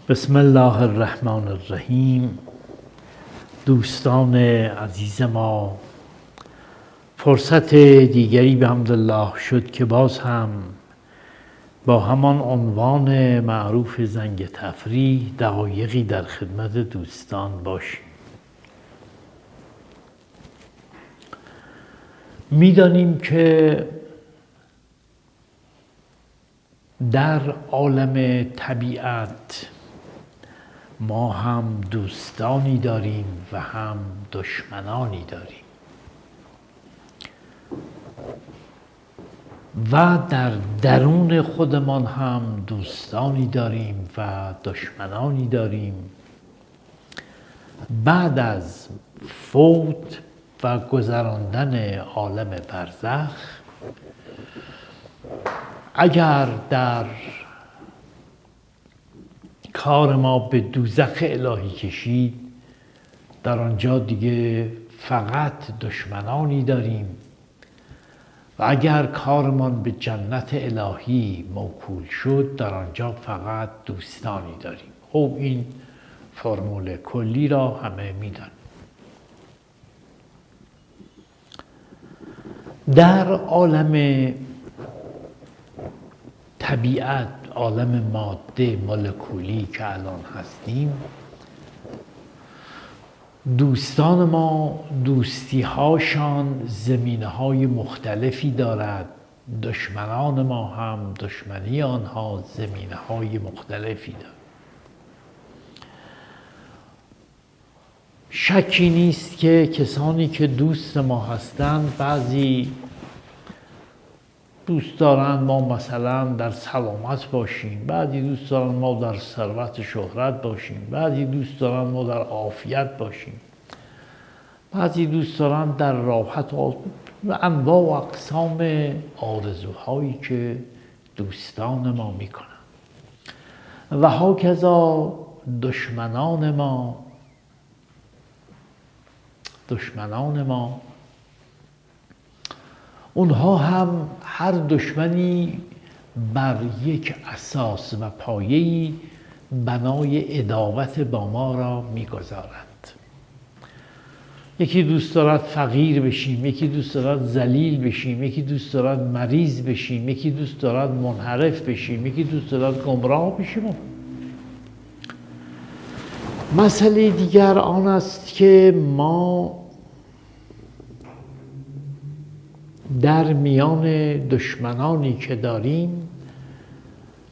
بسم الله الرحمن الرحیم. دوستان عزیز ما، فرصت دیگری به حمدالله شد که باز هم با همان عنوان معروف زنگ تفریح دقایقی در خدمت دوستان باشیم. می‌دانیم که در عالم طبیعت ما هم دوستانی داریم و هم دشمنانی داریم و در درون خودمان هم دوستانی داریم و دشمنانی داریم. بعد از فوت و گذراندن عالم برزخ، اگر در کار ما به دوزخ الهی کشید، در آنجا دیگه فقط دشمنانی داریم و اگر کارمان به جنت الهی موکول شد، در آنجا فقط دوستانی داریم. خب این فرمول کلی را همه میدانیم. در عالم طبیعت، عالم ماده مولکولی که الان هستیم، دوستان ما دوستی هاشان زمینه های مختلفی دارد، دشمنان ما هم دشمنی آنها زمینه های مختلفی دارد. شکی نیست که کسانی که دوست ما هستند، بعضی دوست دارند ما مثلا در سلامت باشیم، بعضی دوست دارند ما در ثروت شهرت باشیم، بعضی دوست دارند ما در عافیت باشیم، بعضی دوست دارند در راحت و انواع و اقسام آرزوهایی که دوستان ما میکنند. و هاکذا دشمنان ما اونها هم هر دشمنی بر یک اساس و پایه‌ای بنای عداوت با ما را می‌گذارند. یکی دوست دارد فقیر بشیم، یکی دوست دارد ذلیل بشیم، یکی دوست دارد مریض بشیم، یکی دوست دارد منحرف بشیم، یکی دوست دارد گمراه بشیم. مسئله دیگر آن است که ما در میان دشمنانی که داریم،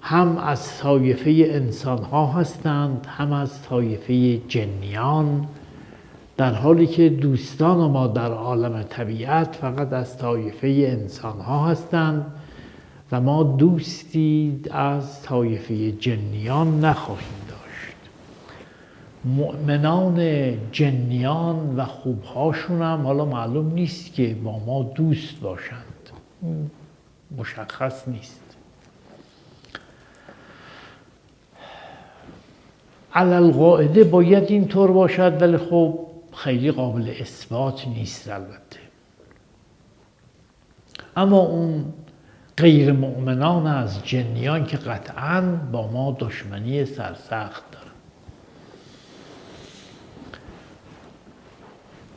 هم از طایفه انسان ها هستند، هم از طایفه جنیان، در حالی که دوستان ما در عالم طبیعت فقط از طایفه انسان ها هستند و ما دوستی از طایفه جنیان نخواهیم داشت. مؤمنان جنیان و خوبهاشون هم حالا معلوم نیست که با ما دوست باشند، مشخص نیست. علی القاعده باید اینطور باشد، ولی خب خیلی قابل اثبات نیست البته. اما اون غیر مؤمنان از جنیان که قطعاً با ما دشمنی سرسخت دارند.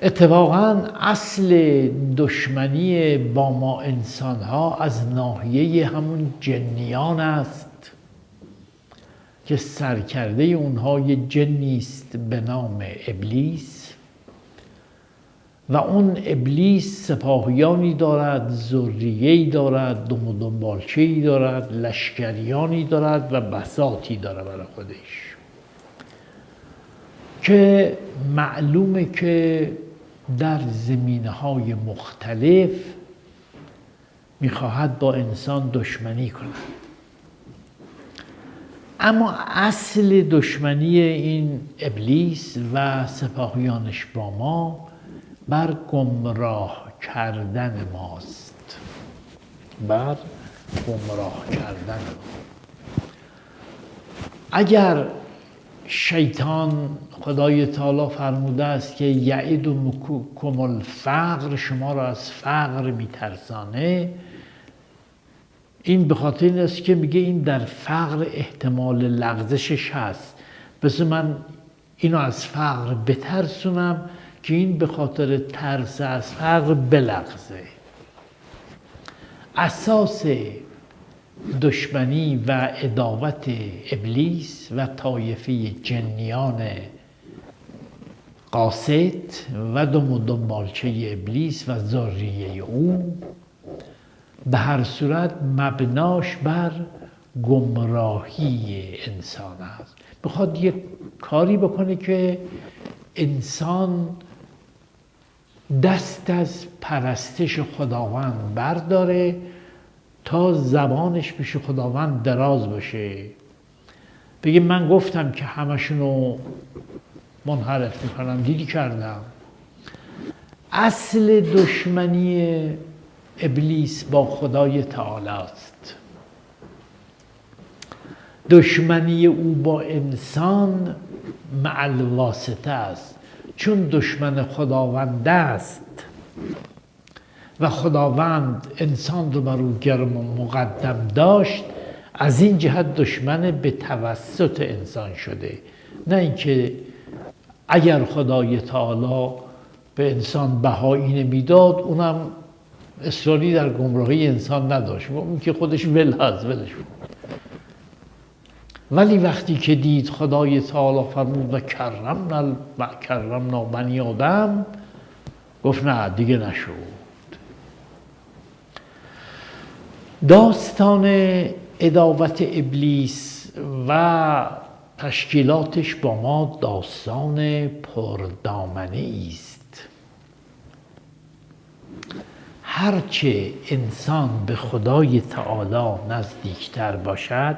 اتفاقاً اصل دشمنی با ما انسان ها از ناحیه همون جنیان است که سرکرده اونها یه جنی است به نام ابلیس و اون ابلیس سپاهیانی دارد، ذریه‌ای دارد، دم و دنبالچه‌ای دارد، لشکریانی دارد و بساطی دارد برای خودش، که معلومه که در زمینه‌های مختلف می‌خواهد با انسان دشمنی کند. اما اصل دشمنی این ابلیس و سپاهیانش با ما بر گمراه کردن ماست. بر گمراه کردن ما. اگر شیطان، خدای تعالی فرموده است که یعدکم الفقر، شما را از فقر میترسانه، این به خاطر این است که میگه این در فقر احتمال لغزشش هست. بس من اینو از فقر بترسونم که این به خاطر ترس از فقر بلغزه. اساس دشمنی و عداوت ابلیس و طایفه جنیان قاصد و دنبالچه ابلیس و ذریه او به هر صورت مبناش بر گمراهی انسان است. میخواد یک کاری بکنه که انسان دست از پرستش خداوند برداره تا زبانش پیش خداوند دراز بشه، بگه من گفتم که همشونو منحرف میکنم، دیدی کردم. اصل دشمنی ابلیس با خدای تعالی است. دشمنی او با انسان مع الواسطه است، چون دشمن خداوند است و خداوند انسان رو بر او گرم و مقدم داشت، از این جهت دشمن به توسط انسان شده، نه اینکه اگر خدای تعالی به انسان بهایی نمیداد اونم اصراری در گمراهی انسان نداشت، اون که خودش ول هست ولش. ولی وقتی که دید خدای تعالی فرمود و کرمنا بنی آدم، گفت نه دیگه نشد. داستان عداوت ابلیس و تشکیلاتش با ما داستان پردامنه است. هرچه انسان به خدای تعالی نزدیکتر باشد،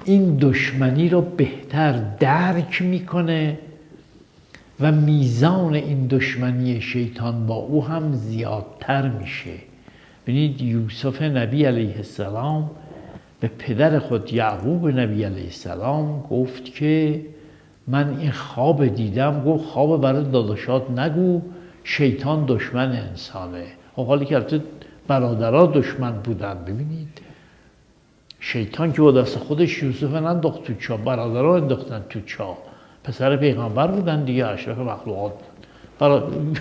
این دشمنی رو بهتر درک میکنه و میزان این دشمنی شیطان با او هم زیادتر میشه. ببینید یوسف نبی علیه السلام به پدر خود یعقوب نبی علیه السلام گفت که من این خواب دیدم. گفت خواب برای داداشات نگو، شیطان دشمن انسانه. حالی که البته برادرها دشمن بودن. ببینید شیطان که با دست خودش یوسف انداخت تو چاه، برادرها انداختن تو چاه، پسر پیغمبر بودن دیگه، اشرف مخلوقات بودن،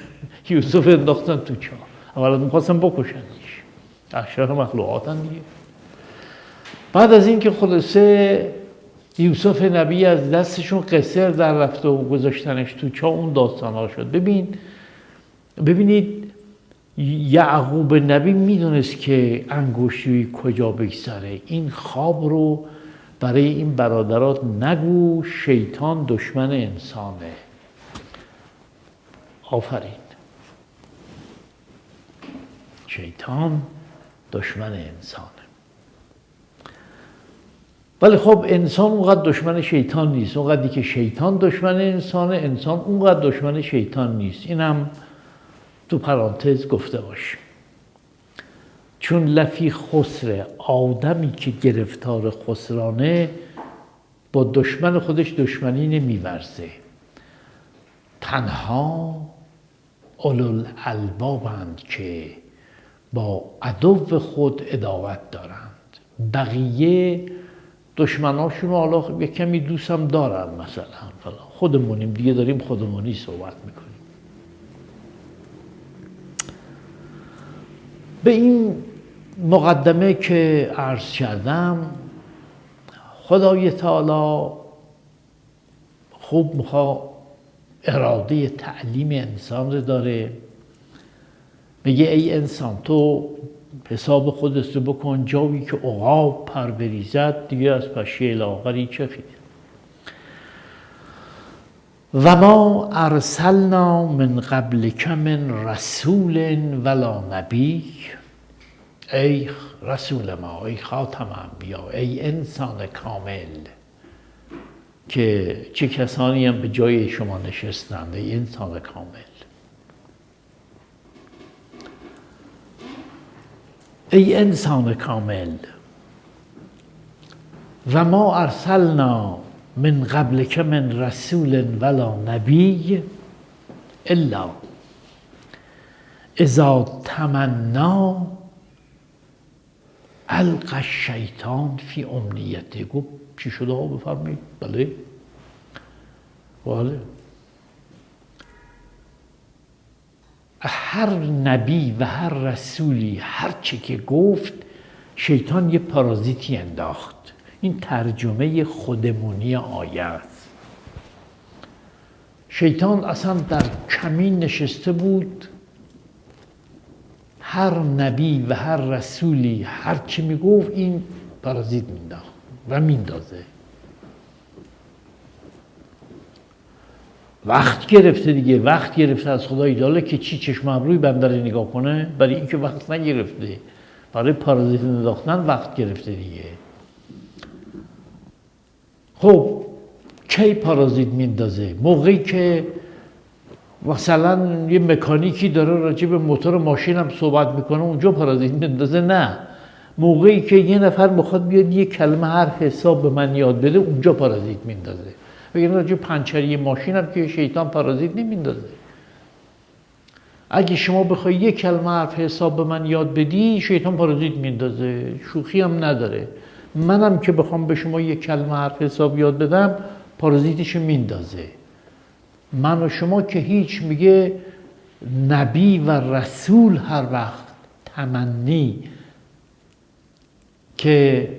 یوسف انداختن تو چاه. اولا می‌خواستن بکشنش، اشرف مخلوقاتن دیگه. بعد از این که خلاصه یوسف نبی از دستشون قصر در رفته و گذاشتنش تو چاه، اون داستان‌ها شد. ببینید یعقوب نبی میدونست که انگشتی کجا بگذاره. این خواب رو برای این برادرات نگو، شیطان دشمن انسانه. آفرین، شیطان دشمن انسانه. ولی خب انسان اونقدر دشمن شیطان نیست. اونقدری که شیطان دشمن انسانه، انسان اونقدر دشمن شیطان نیست. اینم تو پرانتز گفته باش. چون لفی خسره، آدمی که گرفتار خسرانه با دشمن خودش دشمنی نمیورزه. تنها اولوالالبابند که با عدو خود عداوت دارند. بقیه دشمناشون رو حالا یک کمی دوست هم دارن، مثلا خودمونیم دیگه، داریم خودمونی صحبت میکنیم. به این مقدمه که عرض کردم، خدای تعالی خوب میخواد اراده تعلیم انسان رو داره. میگه ای انسان تو حساب خودت رو بکن، جایی که عقاب پر بریزد دیگه از پشه لاغری چه خیره. و ما ارسلنا من قبلک من رسول ولا نبی. ای رسول ما، ای خاتم انبیا، ای انسان کامل که چه کسانی هم به جای شما نشستند، ای انسان کامل. ای انسان کامل، و ما ارسلنا من قبلک من رسول ولا نبی الا اذا تمنا القى الشیطان فی امنیته. گفت چی شده ها؟ بفرمایید. بله بله. هر نبی و هر رسولی هر چی که گفت شیطان یه پارازیتی انداخت. این ترجمه خودمونی آیه است. شیطان اصلا در کمین نشسته بود، هر نبی و هر رسولی هر چی میگفت این پارازیت مینداخت و میندازه. وقت گرفته دیگه، وقت گرفته از خدای تعالی که چی چشم ابروی بنده رو نگاه کنه؟ برای اینکه وقت نگرفته، برای پارازیت انداختن وقت گرفته دیگه. خب کی پارازیت میندازه؟ موقعی که مثلا یه مکانیکی داره راجع به موتور ماشین هم صحبت میکنه اونجا پارازیت میندازه؟ نه، موقعی که یه نفر میخواد بیاد یه کلمه حرف حساب به من یاد بده اونجا پارازیت میندازه. بگید راجع پنچری ماشین هم که شیطان پارازیت نمیندازه. اگه شما بخوای یه کلمه حرف حساب به من یاد بدی شیطان پارازیت میندازه، شوخی هم نداره. منم که بخوام به شما یه کلمه حرف حساب یاد بدم پارازیتش میندازه. من و شما که هیچ، میگه نبی و رسول هر وقت تمنی که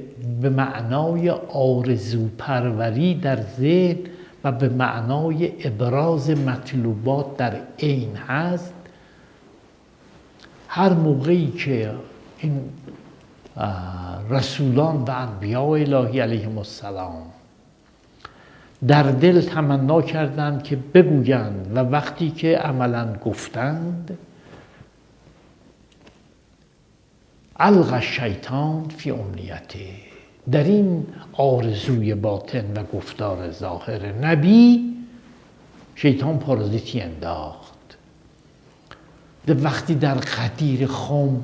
به معنای آرزو پروری در ذهن و به معنای ابراز مطلوبات در عین هست، هر موقعی که این رسولان و انبیاء الهی علیهم السلام در دل تمنا کردند که بگویند و وقتی که عملاً گفتند، القی الشیطان فی امنیته، در این آرزوی باطن و گفتار ظاهر نبی شیطان پارازیتی انداخت. وقتی در غدیر خم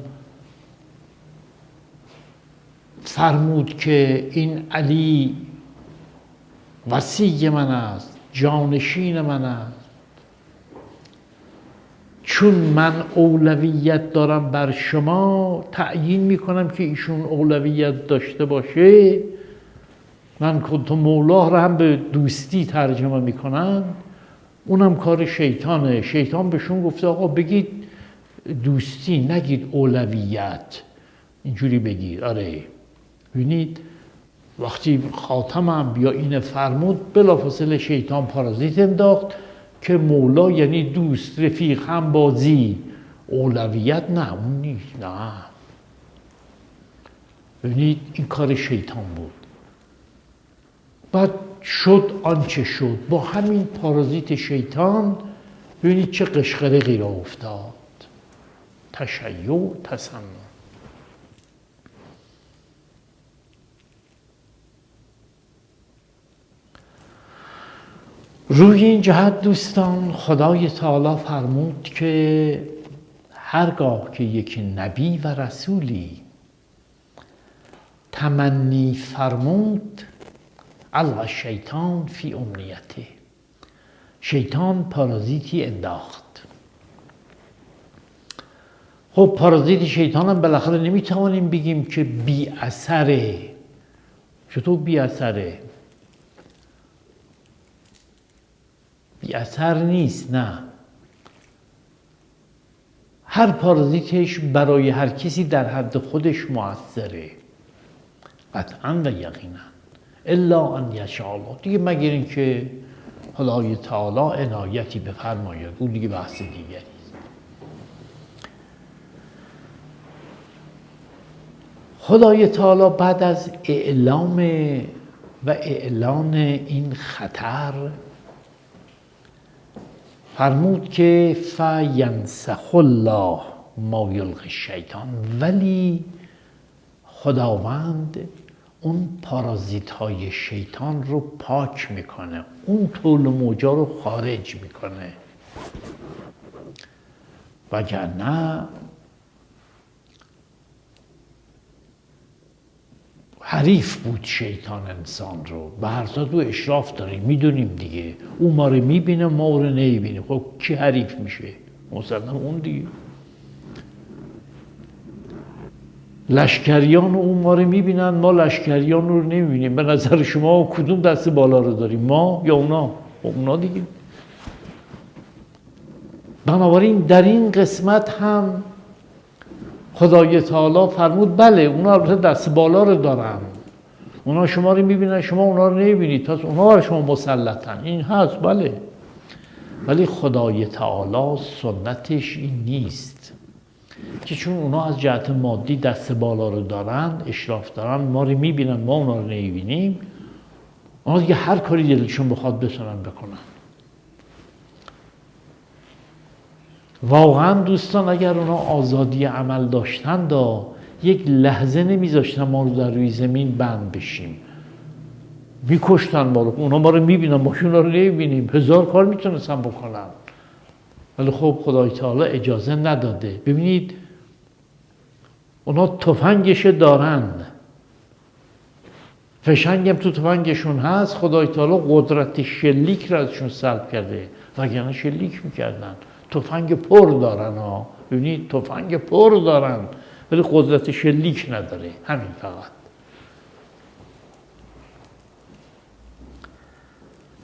فرمود که این علی وصی من است، جانشین من است، چون من اولویت دارم بر شما تعیین میکنم که ایشون اولویت داشته باشه. من کنت مولاه را هم به دوستی ترجمه میکنن، اونم کار شیطانه. شیطان بهشون گفته آقا بگید دوستی، نگید اولویت، اینجوری بگید. آره ببینید وقتی خاتم انبیا این فرمود بلافاصله شیطان پارازیت انداخت که مولا یعنی دوست، رفیق، هم بازی. اولویت نه، اون نیست. نه، ببینید این کار شیطان بود. بعد شد آنچه شد. با همین پارازیت شیطان ببینید چه قشقرقی را افتاد. تشیع، تسنن. روی این جهت دوستان خدای تعالی فرمود که هرگاه که یک نبی و رسولی تمنی فرمود، القی الشیطان فی امنیته، شیطان پارازیتی انداخت. خب پارازیت شیطان هم بالاخره نمیتوانیم بگیم که بی اثره. چطور بی اثره؟ بی اثر نیست، نه. هر پارازیتش برای هر کسی در حد خودش مؤثره، قطعا و یقینا، الا ان یشاء الله، دیگه مگر اینکه خدای تعالی عنایتی بفرماید، اون دیگه بحث دیگری است. خدای تعالی بعد از اعلام و اعلان این خطر فرمود که فینسخ الله ما یلقی الشیطان، ولی خداوند اون پارازیت های شیطان رو پاک میکنه، اون طول موجا رو خارج میکنه. وگرنه حریف بود شیطان انسان رو. به هر صورت و اشراف داریم، میدونیم دیگه، اون ما رو میبینه ما رو نمیبینیم. خب کی حریف میشه؟ مثلا اون دیگه. لشکریان اون ما رو میبینن، ما لشکریان رو نمیبینیم. به نظر شما کدوم دست بالا رو داریم، ما یا اونا؟ اونا دیگه. بنابراین در این قسمت هم خدای تعالی فرمود بله اونا البته دست بالا رو دارن، اونا شما رو میبینن شما اونا رو نمیبینید، پس اونا برای شما مسلطن، این هست بله. ولی خدای تعالی سنتش این نیست که چون اونا از جهت مادی دست بالا رو دارن، اشراف دارن، ما رو میبینن ما اونا رو نمیبینیم، اونا دیگه هر کاری دلشون بخواد بتونن بکنن. واقعا دوستان اگر اونا آزادی عمل داشتن یک لحظه نمیذاشتن ما رو در روی زمین بند بشیم، میکشتن ما رو. اونا ما رو میبینن ما اونا رو نمیبینیم، هزار کار میتونستن بکنن، ولی خب خدای تعالی اجازه نداده. ببینید اونا تفنگش دارن، فشنگ هم تو تفنگشون هست، خدای تعالی قدرت شلیک را ازشون سلب کرده، وگرنه شلیک میکردن. تفنگ پر دارن ها، ببینید تفنگ پر دارن ولی قدرت شلیک نداره، همین فقط.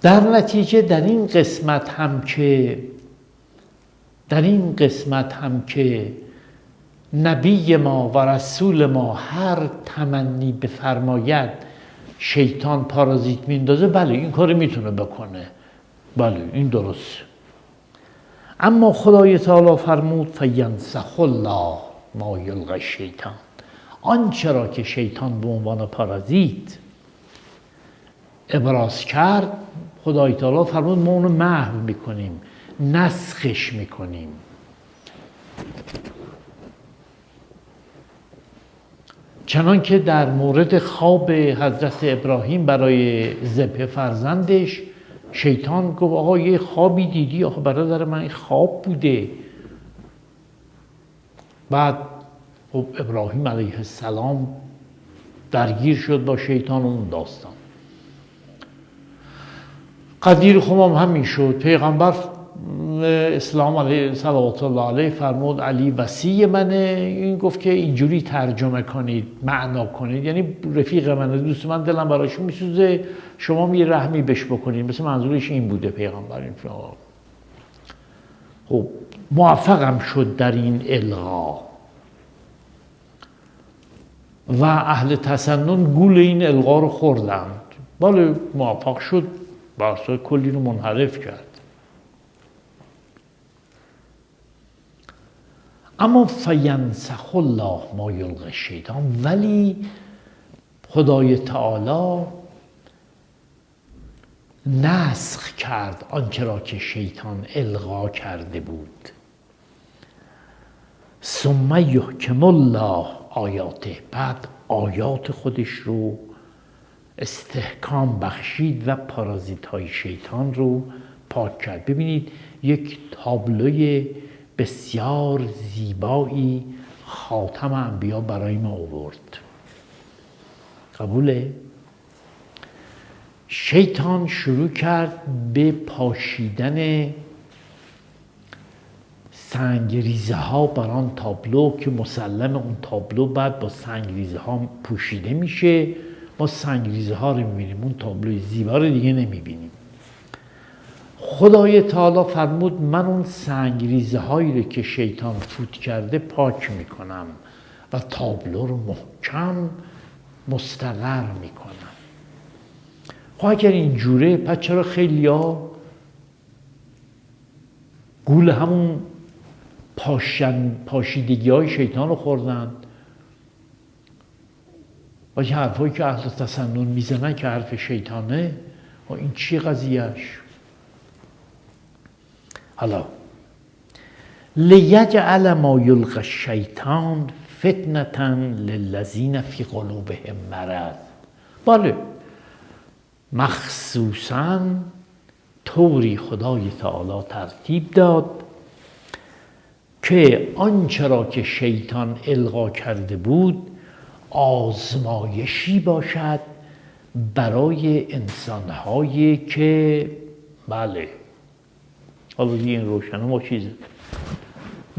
در نتیجه در این قسمت هم که نبی ما و رسول ما هر تمنی بفرماید شیطان پارازیت میندازه، بله این کار میتونه بکنه، بله این درست. اما خدای تعالی فرمود فینسخ الله ما یلقی الشیطان، آنچه را که شیطان به عنوان پارازیت ابراز کرد، خدای تعالی فرمود ما اونو محو میکنیم، نسخش میکنیم. چنان که در مورد خواب حضرت ابراهیم برای ذبح فرزندش شیطان گفت آقا یه خوابی دیدی؟ آقا برادر من این خواب بوده. بعد خب ابراهیم علیه السلام درگیر شد با شیطان اون داستان. قدیر خمام همین شد. پیغمبر اسلام علیه صلوات الله علیه فرمود علی وصی منه. این گفت که اینجوری ترجمه کنید، معنا کنید، یعنی رفیق منه، دوست من، دلم برایش میسوزه، شما می رحمی بش بکنید. مثل منظورش این بوده پیغمبر. این خب موفقم شد در این الغا و اهل تسنن گول این الغا رو خوردند. بله موفق شد، بحثای کلی رو منحرف کرد. اما فینسخ الله ما یلقی الشیطان، ولی خدای تعالی نسخ کرد آنچه را که شیطان القا کرده بود. ثم یحکم الله آیاته، بعد آیات خودش رو استحکام بخشید و پارازیت های شیطان رو پاک کرد. ببینید یک تابلوی بسیار زیبایی خاتم انبیا برای ما آورد. قبوله؟ شیطان شروع کرد به پاشیدن سنگریزه ها بر آن تابلو که مسلم اون تابلو بعد با سنگریزه ها پوشیده میشه. ما سنگریزه ها رو میبینیم، اون تابلوی زیبا رو دیگه نمیبینیم. خدای تعالی فرمود من اون سنگریزه هایی رو که شیطان فوت کرده پاک میکنم و تابلو رو محکم مستقر میکنم. خب اگر این جوره پس چرا خیلی ها گول همون پاشیدگی های شیطان رو خوردند و یه حرفایی که اهل تسنن میزنن که حرف شیطانه؟ و این چی قضیهش؟ حالا لیجعل ما یلقی الشیطان فتنة للذین فی قلوبهم مرض. بله مخصوصاً طوری خدای تعالی ترتیب داد که آنچه را که شیطان القا کرده بود آزمایشی باشد برای انسانهایی که بله حالا دیگه این روشنه ما چیزه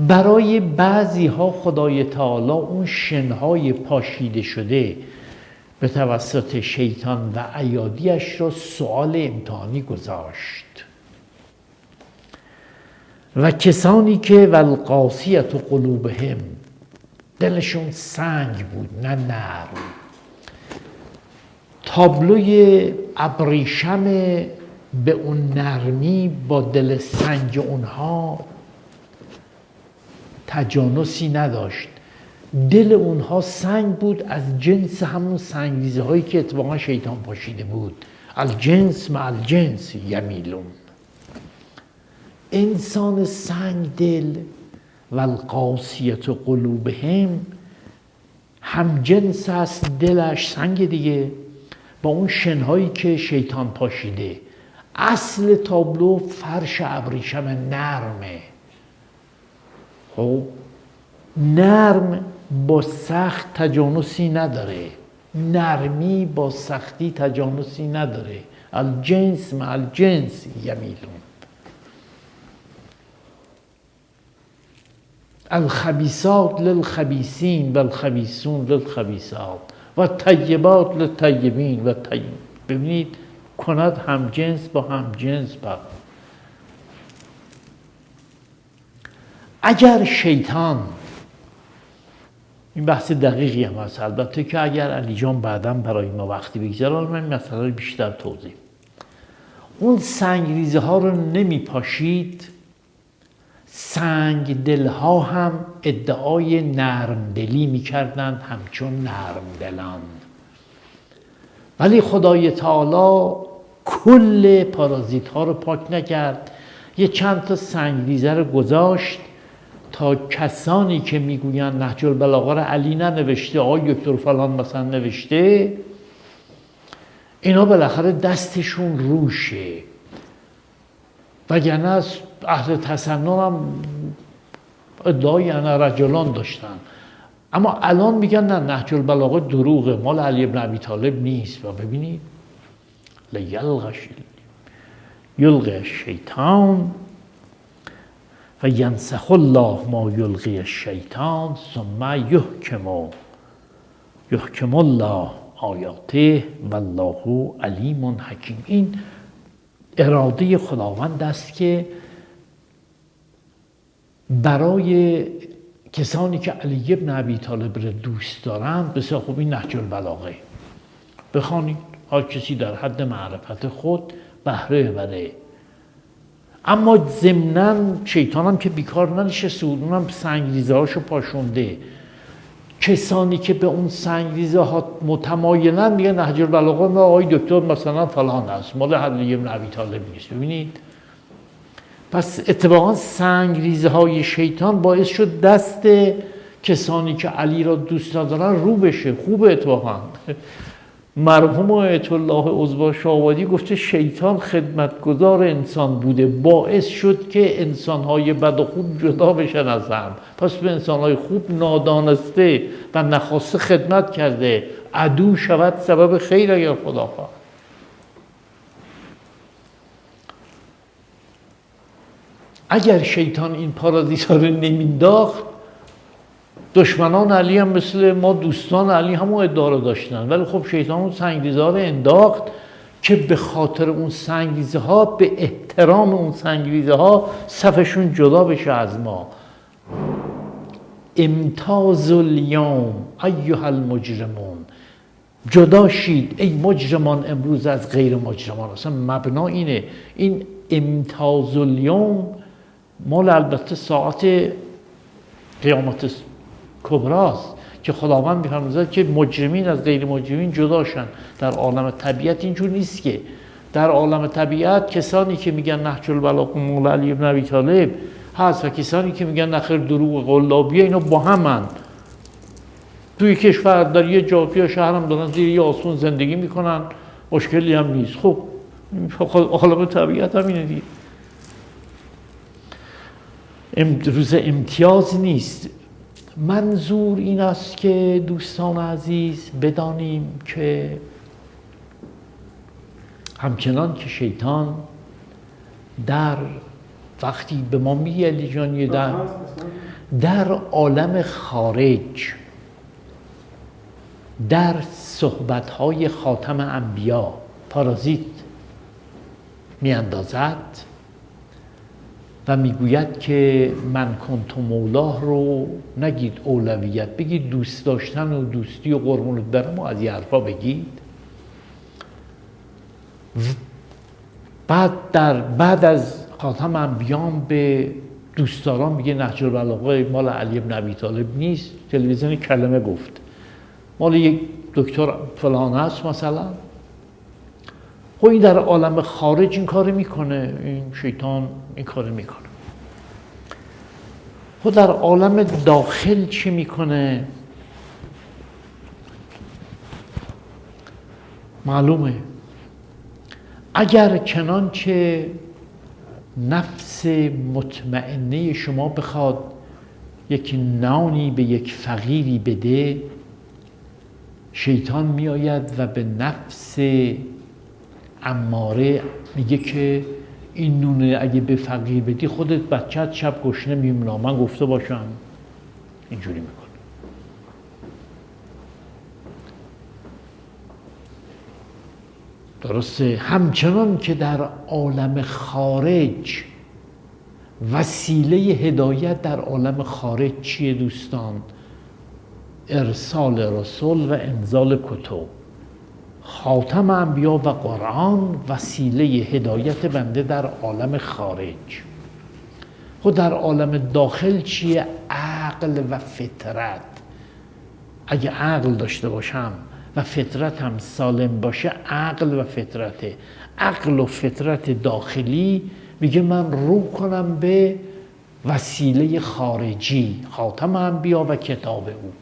برای بعضی ها خدای تعالی اون شنهای پاشیده شده به توسط شیطان و ایادیش را سؤال امتحانی گذاشت و کسانی که والقاسیة قلوبهم دلشون سنگ بود نه نرم، تابلوی ابریشم به اون نرمی با دل سنگ اونها تجانسی نداشت. دل اونها سنگ بود از جنس همون سنگریزه هایی که اتفاقا شیطان پاشیده بود. الجنس مع الجنس یمیلون. انسان سنگ دل والقاسیة قلوبهم هم جنس است، دلش سنگ دیگه با اون شنهایی که شیطان پاشیده. اصل تابلو فرش ابریشم نرمه. خب نرم با سخت تجانسی نداره، نرمی با سختی تجانسی نداره. الجنس مع الجنس یمیلون. الخبیثات للخبیثین و الخبیثون للخبیثات و طیبات للطیبین و ببینید کند هم جنس با هم جنس با. اگر شیطان، این بحث دقیقی هم هست البته که اگر علی جان بعداً برای ما وقتی بگذارن من مسئله رو بیشتر توضیح، اون سنگریزه ها رو نمی پاشید، سنگ دلها هم ادعای نرم دلی می کردند همچون نرم دلان. ولی خدای تعالی کل پارازیت ها رو پاک نکرد، یه چند تا سنگریزه رو گذاشت تا کسانی که میگویند نهج البلاغه رو علی ننوشته آقای دکتر فلان مثلا نوشته، اینا بالاخره دستشون روشه. وگرنه از اهل تسنن هم ادعای انا رجلان داشتن، اما الان میگن نه نهج البلاغه دروغه، مال علی بن ابی طالب نیست. و ببینید یلقی الشیطان و ینسخ الله ما یلقی الشیطان ثم یحکم الله آیاته والله علیم حکیم. این اراده خداوند است که برای کسانی که علی بن ابی طالب را دوست دارند بسیار خوب این نهج البلاغه بخوانید، هر کسی در حد معرفت خود بهره ببره. اما ضمناً شیطان هم که بیکار ننشسته بود، اونم سنگریزه هاشو پاشونده. کسانی که به اون سنگریزه ها متمایلن میگن نهج البلاغه ما آقای دکتر مثلا فلان است، مال علی بن ابی طالب نیست. ببینید پس اتفاقا سنگریزه های شیطان باعث شد دست کسانی که علی را دوست ندارن رو بشه. خوبه اتفاقا. مرحوم آیت الله عظما شاه‌آبادی گفته شیطان خدمتگزار انسان بوده، باعث شد که انسان‌های بد و خوب جدا بشن از هم. پس به انسان‌های خوب نادانسته و نخواسته خدمت کرده. عدو شود سبب خیر اگر خدا خواهد. اگر شیطان این پارازیت‌ها رو نمینداخت، دشمنان علی هم مثل ما دوستان علی همون ادعا رو داشتن، ولی خب شیطان اون سنگریزه ها رو انداخت که به خاطر اون سنگریزه ها، به احترام اون سنگریزه ها صفشون جدا بشه از ما. امتاز الیوم ایها المجرمون، جدا شید ای مجرمان امروز از غیر مجرمان. اصلا مبنا اینه. این امتاز الیوم مال البته ساعت قیامت کبراست که خداوند می‌فرماید که مجرمین از غیر مجرمین جدا شن. در عالم طبیعت اینجور نیست که. در عالم طبیعت کسانی که میگن نهج البلاغه مال علی بن ابی طالب هست و کسانی که میگن نخیر دروغ قلابیه، اینا با همن. توی کشور در یه جا یا شهر هم دارن زیر یه آسمون زندگی میکنن، مشکلی هم نیست. خب عالم طبیعت هم اینه دیگه. روز امتیاز نیست. منظور این است که دوستان عزیز بدانیم که همچنان که شیطان در وقتی به ما میگه علی جان در عالم خارج در صحبت‌های خاتم انبیا پارازیت میاندازد و میگوید که من کنت مولاه رو نگید اولویت، بگید دوست داشتن و دوستی و قربونت برم و از این حرفا بگید. بعد از خاتم انبیان به دوستداران میگه نهج البلاغه مال علی بن ابی طالب نیست، تلویزیون کلمه گفت، مال یک دکتر فلان هست مثلا. خب این در عالم خارج این کار میکنه، این شیطان این کار میکنه. خب در عالم داخل چی میکنه؟ معلومه اگر چنانچه نفس مطمئنه شما بخواد یک نانی به یک فقیری بده، شیطان میآید و به نفس اماره میگه که این نونه اگه به فقیر بدی خودت بچت شب گشنه میمونه، من گفته باشم. اینجوری میکنه. درسته؟ همچنان که در عالم خارج وسیله هدایت در عالم خارج چیه دوستان؟ ارسال رسول و انزال کتب. خاتم انبیا و قرآن وسیله هدایت بنده در عالم خارج. خود در عالم داخل چیه؟ عقل و فطرت. اگه عقل داشته باشم و فطرت هم سالم باشه، عقل و فطرته. عقل و فطرت داخلی میگه من رو کنم به وسیله خارجی، خاتم انبیا و کتاب او.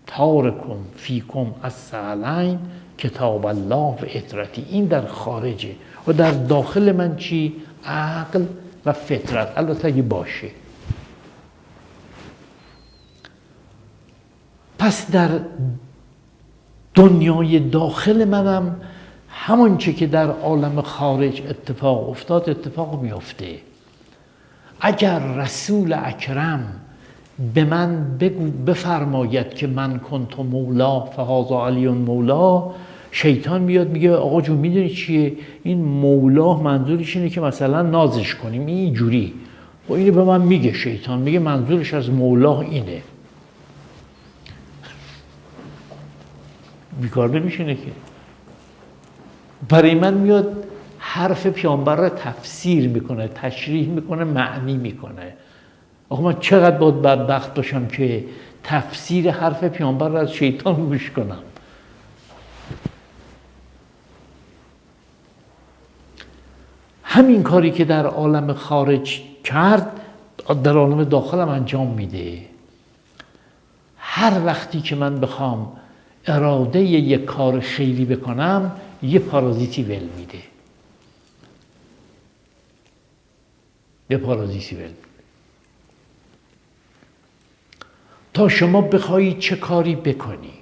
تارکم فیکم الثقلین کتاب الله و اطرتی. این در خارجه. و در داخل من چی؟ عقل و فطرت، البته اگه باشه. پس در دنیای داخل منم همون چه که در عالم خارج اتفاق افتاد اتفاق میفته. اگر رسول اکرم به من بفرماید که من کنت مولا فهذا علی مولا، شیطان میاد میگه آقا جون میدونی چیه؟ این مولا منظورش اینه که مثلا نازش کنیم اینجوری. و اینو به من میگه شیطان، میگه منظورش از مولا اینه. بیکار نمیشینه که. برای من میاد حرف پیامبر را تفسیر میکنه، تشریح میکنه، معنی میکنه. آخه من چقدر باید بدبخت باشم که تفسیر حرف پیامبر را از شیطان گوش کنم. همین کاری که در عالم خارج کرد در عالم داخلم انجام میده. هر وقتی که من بخوام اراده یک کار خیری بکنم یه پارازیتی ول میده. یه پارازیتی ول میده. تا شما بخوایی چه کاری بکنی،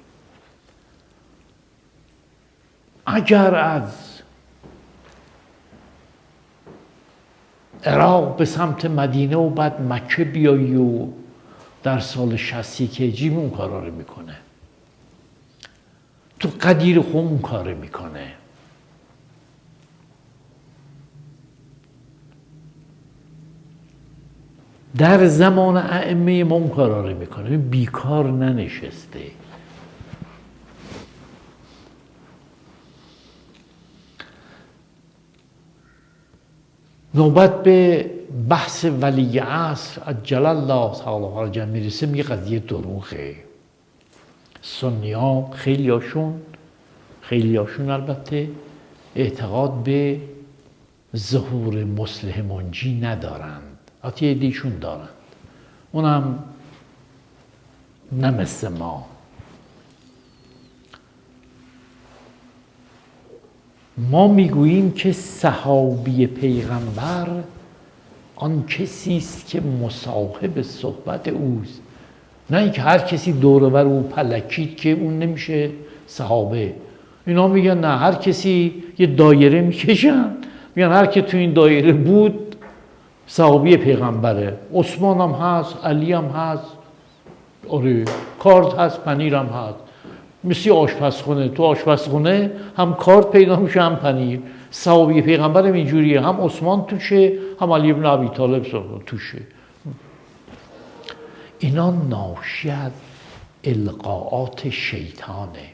اگر از عراق به سمت مدینه و بعد مکه بیایی و در سال 61 هجری اون کارا رو میکنه، تو قدیر خون اون کار میکنه. در زمان ائمه ما اون کارا رو میکنه. بیکار ننشسته. نوبت به بحث ولی عصر عجل الله تعالی فرجه میرسه، میگه قضیه دروغه. سنی ها خیلیاشون البته اعتقاد به ظهور مصلح منجی ندارند، حتی یه دیشون دارند، اونم نه مثل ما. ما میگوییم که صحابی پیغمبر آن کسی است که مصاحب صحبت اوست، نه اینکه هر کسی دور و بر او پلکید که اون نمیشه صحابه. اینا میگن نه، هر کسی یه دایره میکشن، میگن هر کی تو این دایره بود صحابی پیغمبره، عثمان هم هست، علی هم هست، آره کارت هست، پنیر هم هست. مثل آشپزخونه، تو آشپزخونه هم کارت پیدا میشه هم پنیر. صحابی پیغمبرم اینجوریه، هم عثمان توشه هم علی ابن ابی طالب توشه. اینا ناشی از القاءات شیطانه.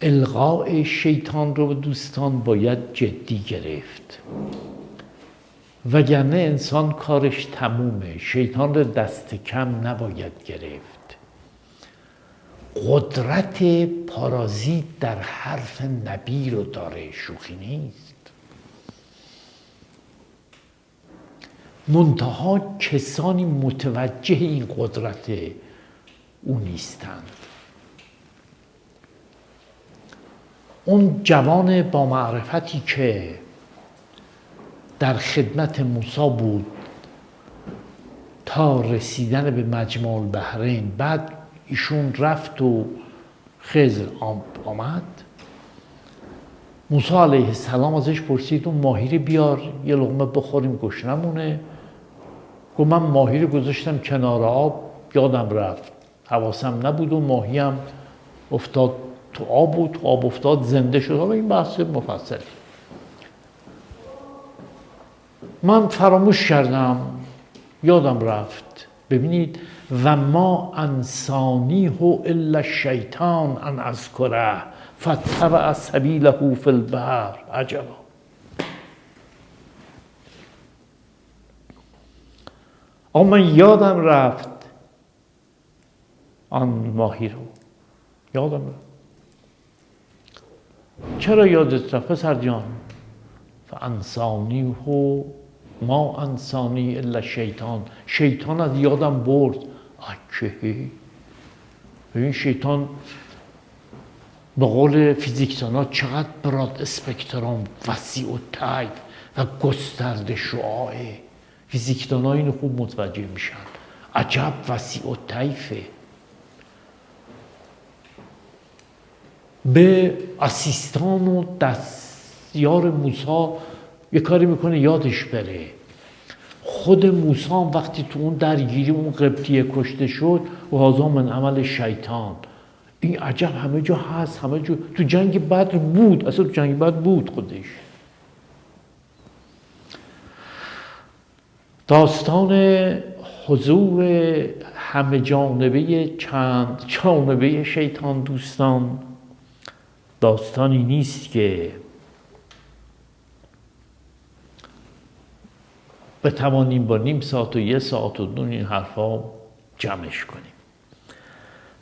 القاء شیطان رو دوستان باید جدی گرفت، وگرنه انسان کارش تمومه. شیطان رو دست کم نباید گرفت. قدرت پارازیت در حرف نبی رو داره، شوخی نیست. منتها کسانی متوجه این قدرت او نیستند. اون جوان با معرفتی که در خدمت موسی بود تا رسیدن به مجمع البحرین، بعد ایشون رفت و خضر آمد، موسی علیه السلام ازش پرسید اون ماهی رو بیار یه لقمه بخوریم گشنمونه. گفت من ماهی رو گذاشتم کنار آب، یادم رفت، حواسم نبود، و ماهی هم افتاد تو آب بود، تو آب افتاد زنده شد. حالا این بحث مفصلی، من فراموش کردم، یادم رفت. ببینید و ما انسانیه الا الشیطان ان اذکره فاتبع سبیله فی البحر. عجبا. اما من یادم رفت آن ماهی رو، یادم رفت. چرا یادت رفت پسر جان؟ فانسانیه ما انسانی الا شیطان. شیطان از یادم برد. اکه این شیطان به قول فیزیکدانا چقدر براد اسپکترام وسیع و طیف و گسترده شعاعه. فیزیکدانا اینو خوب متوجه میشن. عجب وسیع و طیفه. به اسیستان و دستیار موسی یه کاری میکنه یادش بره. خود موسی وقتی تو اون درگیری اون قبطیه کشته شد و هذا من عمل شیطان. این عجب همه جا هست، همه جا. تو جنگ بدر بود، اصلا تو جنگ بدر بود خودش. داستان حضور همه جانبه چند جانبه شیطان دوستان داستانی نیست که بتوانیم با نیم ساعت و یه ساعت و دون این حرفا جمعش کنیم.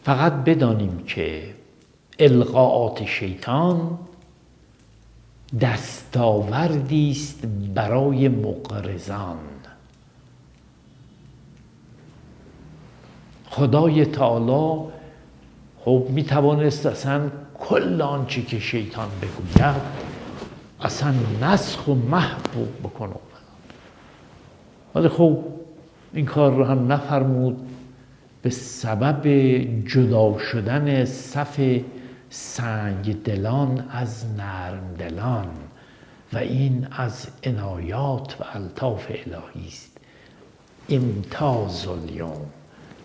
فقط بدانیم که القاءات شیطان دستاوردی است برای مقرضان. خدای تعالی خب میتوانست اصلا کل آنچه که شیطان بگوید اصلا نسخ و محو بکنه، ولی خب این کار رو هم نفرمود. به سبب جدا شدن صف سنگ دلان از نرم دلان و این از عنایات و الطاف الهی است. امتاز الیوم،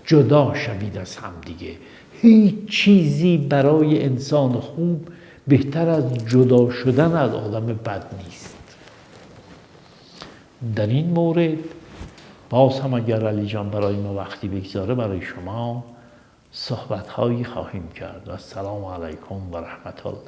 جدا شوید از هم دیگه. هیچ چیزی برای انسان خوب بهتر از جدا شدن از آدم بد نیست. در این مورد باز هم اگر علی جان برای ما وقتی بگذاره برای شما صحبت‌هایی خواهیم کرد. و السلام علیکم و رحمت الله.